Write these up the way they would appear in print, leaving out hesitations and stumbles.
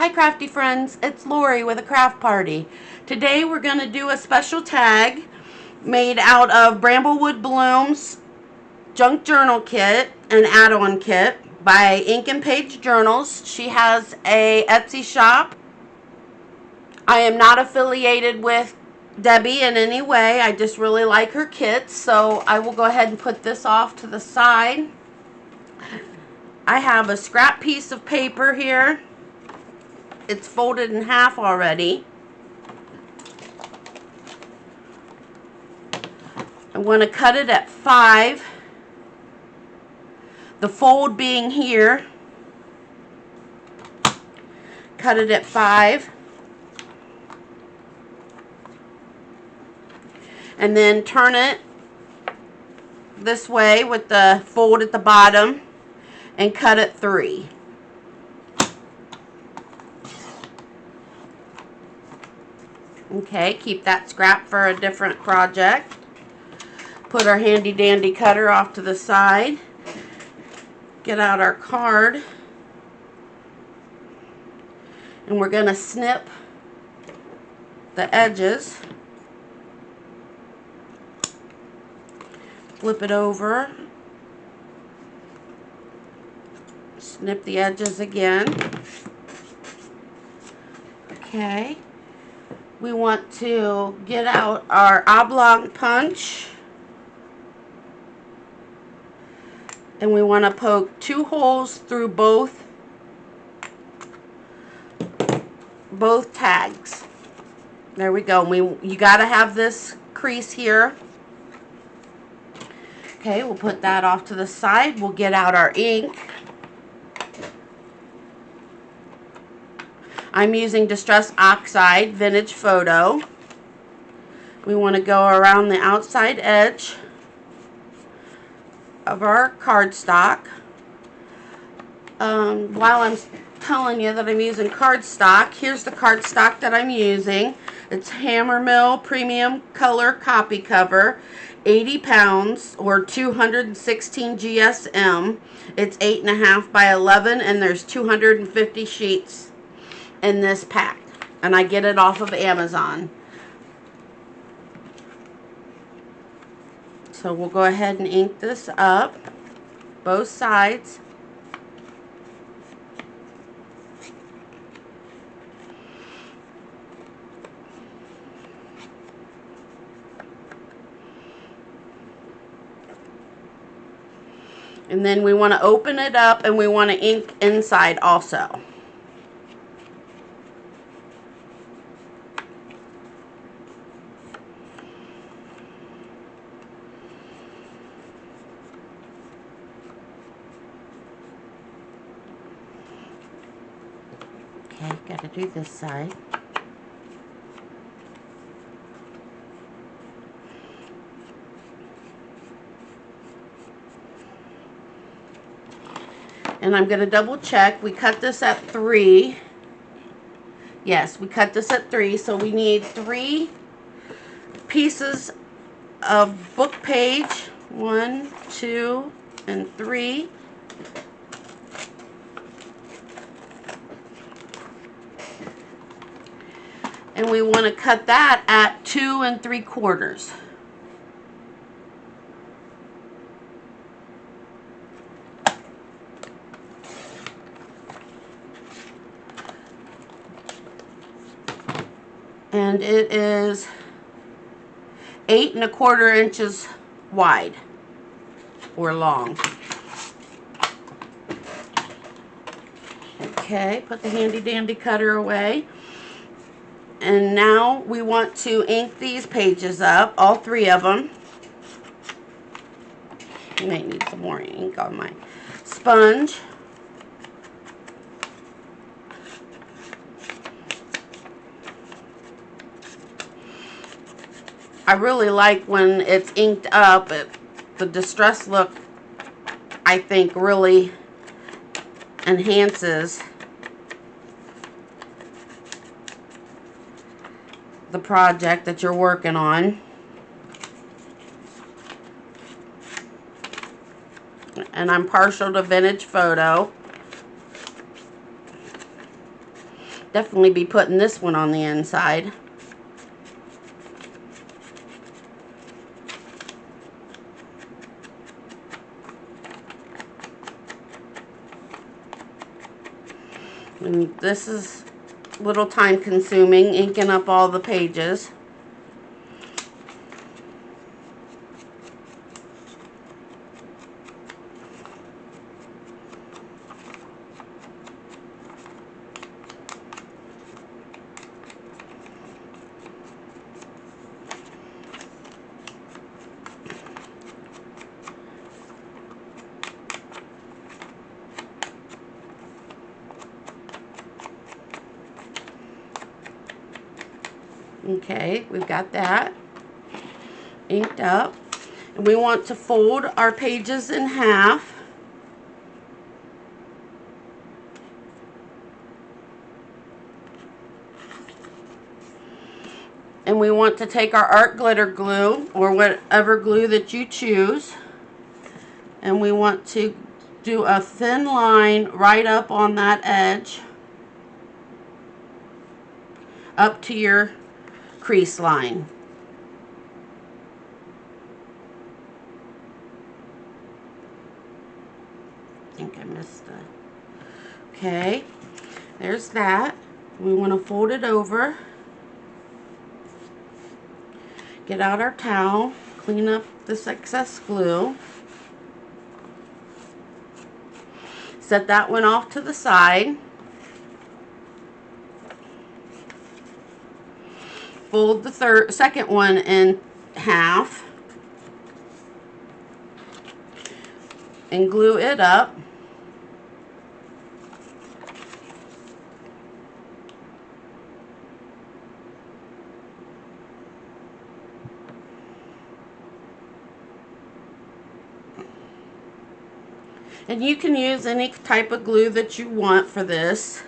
Hi crafty friends, it's Lori with a craft party. Today we're going to do a special tag made out of Bramblewood Blooms junk journal kit, an add-on kit by Ink and Page Journals. She has a Etsy shop. I am not affiliated with Debbie in any way. I just really like her kits, so I will go ahead and put this off to the side. I have a scrap piece of paper here. It's folded in half already. I want to cut it at 5. The fold being here. Cut it at 5. And then turn it this way with the fold at the bottom and cut it 3. Okay, keep that scrap for a different project. Put our handy dandy cutter off to the side. Get out our card. And we're going to snip the edges. Flip it over. Snip the edges again. Okay. We want to get out our oblong punch. And we want to poke 2 holes through both tags. There we go. You got to have this crease here. Okay, we'll put that off to the side. We'll get out our ink. I'm using Distress Oxide Vintage Photo. We want to go around the outside edge of our cardstock. While I'm telling you that I'm using cardstock, here's the cardstock that I'm using. It's Hammermill Premium Color Copy Cover, 80 pounds or 216 GSM. It's 8.5 by 11 and there's 250 sheets in this pack. And I get it off of Amazon. So we'll go ahead and ink this up, both sides. And then we want to open it up and we want to ink inside also. Okay, got to do this side. And I'm going to double check. We cut this at 3. Yes, we cut this at 3. So we need 3 pieces of book page. 1, 2, and 3. And we want to cut that at 2 3/4. And it is 8 1/4 inches wide or long. Okay, put the handy dandy cutter away. And now we want to ink these pages up, all 3 of them. I may need some more ink on my sponge. I really like when it's inked up. The distress look, I think, really enhances the project that you're working on. And I'm partial to Vintage Photo. definitely be putting this one on the inside. And this is a little time consuming, inking up all the pages. Okay, we've got that inked up. And we want to fold our pages in half. And we want to take our art glitter glue, or whatever glue that you choose, and we want to do a thin line right up on that edge, up to your crease line. I think I missed that. Okay, there's that. We want to fold it over. Get out our towel, clean up this excess glue. Set that one off to the side. Fold the second one in half and glue it up. And you can use any type of glue that you want for this.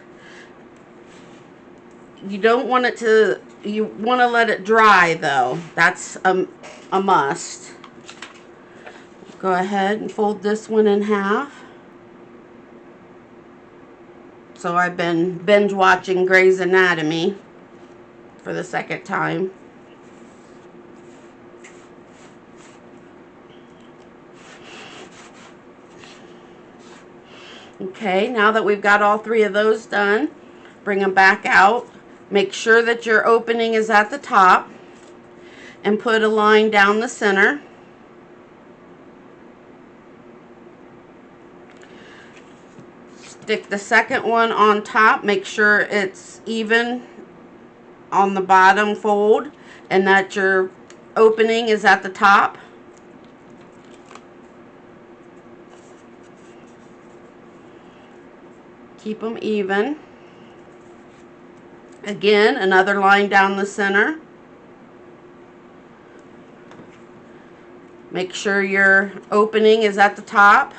You don't want it to, you want to let it dry though. That's a must. Go ahead and fold this one in half. So I've been binge watching Grey's Anatomy for the second time. Okay, now that we've got all three of those done, bring them back out. Make sure that your opening is at the top and put a line down the center. Stick the second one on top. Make sure it's even on the bottom fold and that your opening is at the top. Keep them even. Again, another line down the center. Make sure your opening is at the top.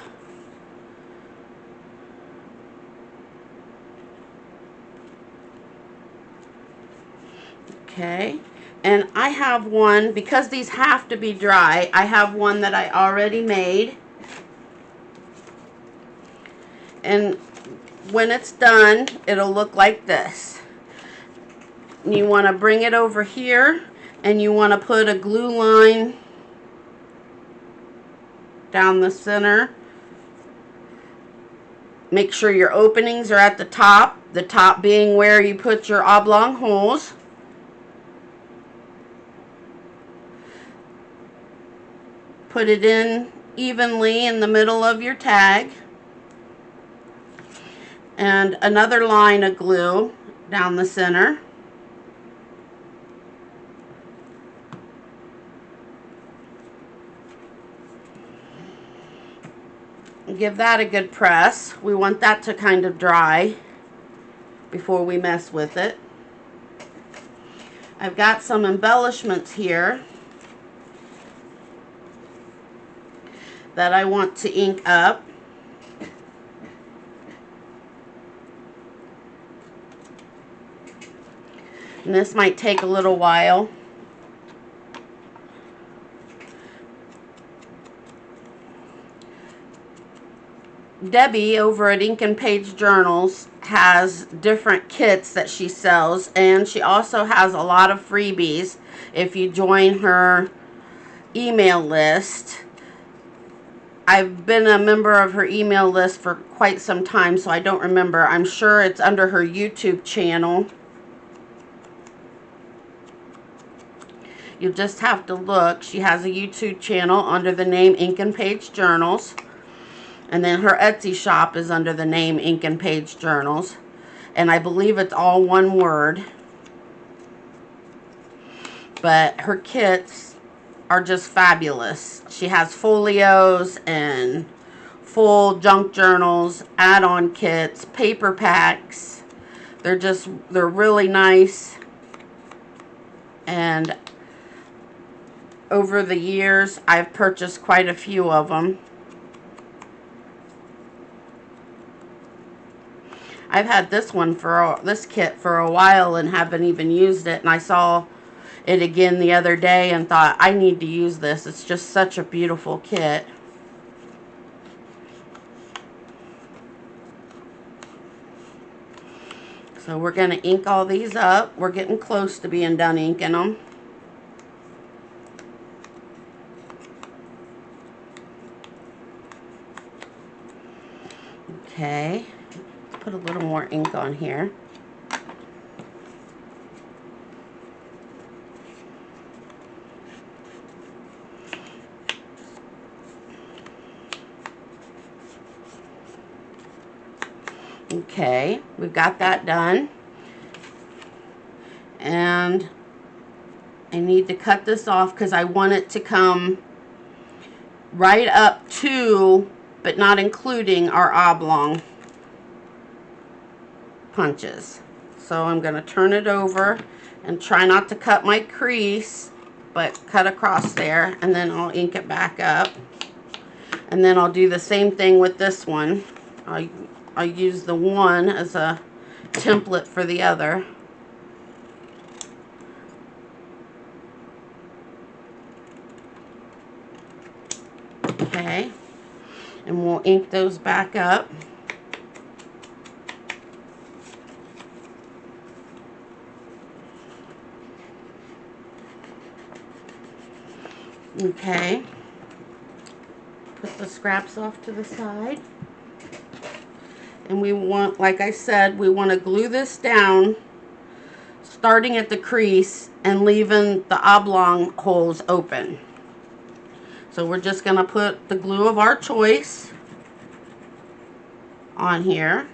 Okay, and I have one, because these have to be dry, I have one that I already made. And when it's done, it'll look like this. You want to bring it over here and you want to put a glue line down the center. Make sure your openings are at the top being where you put your oblong holes. Put it in evenly in the middle of your tag. And another line of glue down the center. Give that a good press. We want that to kind of dry before we mess with it. I've got some embellishments here that I want to ink up. And this might take a little while. Debbie over at Ink and Page Journals has different kits that she sells, and she also has a lot of freebies if you join her email list. I've been a member of her email list for quite some time, so I don't remember. I'm sure it's under her YouTube channel. You just have to look. She has a YouTube channel under the name Ink and Page Journals. And then her Etsy shop is under the name Ink and Page Journals. And I believe it's all one word. But her kits are just fabulous. She has folios and full junk journals, add-on kits, paper packs. They're really nice. And over the years, I've purchased quite a few of them. I've had this kit for a while and haven't even used it, and I saw it again the other day and thought, I need to use this. It's just such a beautiful kit. So we're going to ink all these up. We're getting close to being done inking them. Okay, let's put a little more ink on here. Okay, we've got that done. And I need to cut this off because I want it to come right up to, but not including, our oblong punches. So I'm going to turn it over and try not to cut my crease, but cut across there, and then I'll ink it back up. And then I'll do the same thing with this one. I'll use the one as a template for the other. Okay, and we'll ink those back up. Okay, put the scraps off to the side. And we want, like I said, we want to glue this down, starting at the crease and leaving the oblong holes open. So we're just going to put the glue of our choice on here.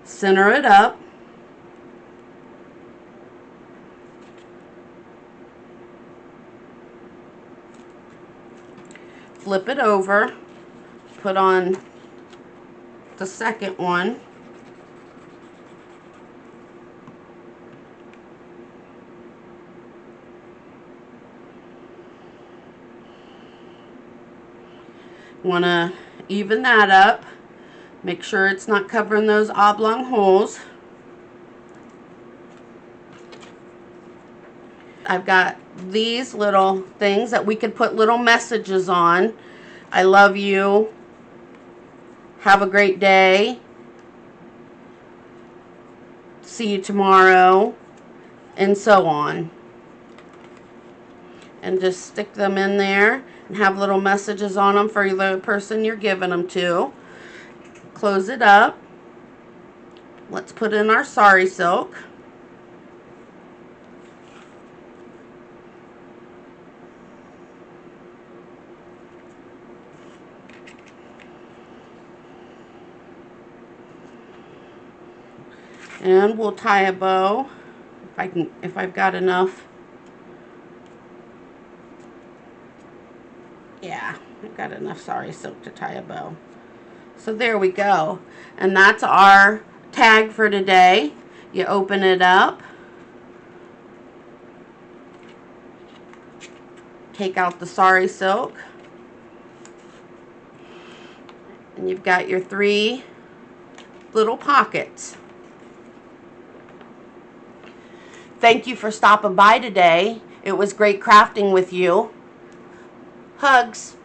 Center it up. Flip it over, put on the second one, want to even that up, make sure it's not covering those oblong holes. I've got these little things that we could put little messages on. I love you. Have a great day. See you tomorrow. And so on. And just stick them in there and have little messages on them for the person you're giving them to. Close it up. Let's put in our sari silk. And we'll tie a bow if I've got enough. Yeah, I've got enough sari silk to tie a bow. So there we go. And that's our tag for today. You open it up. Take out the sari silk. And you've got your 3 little pockets. Thank you for stopping by today. It was great crafting with you. Hugs.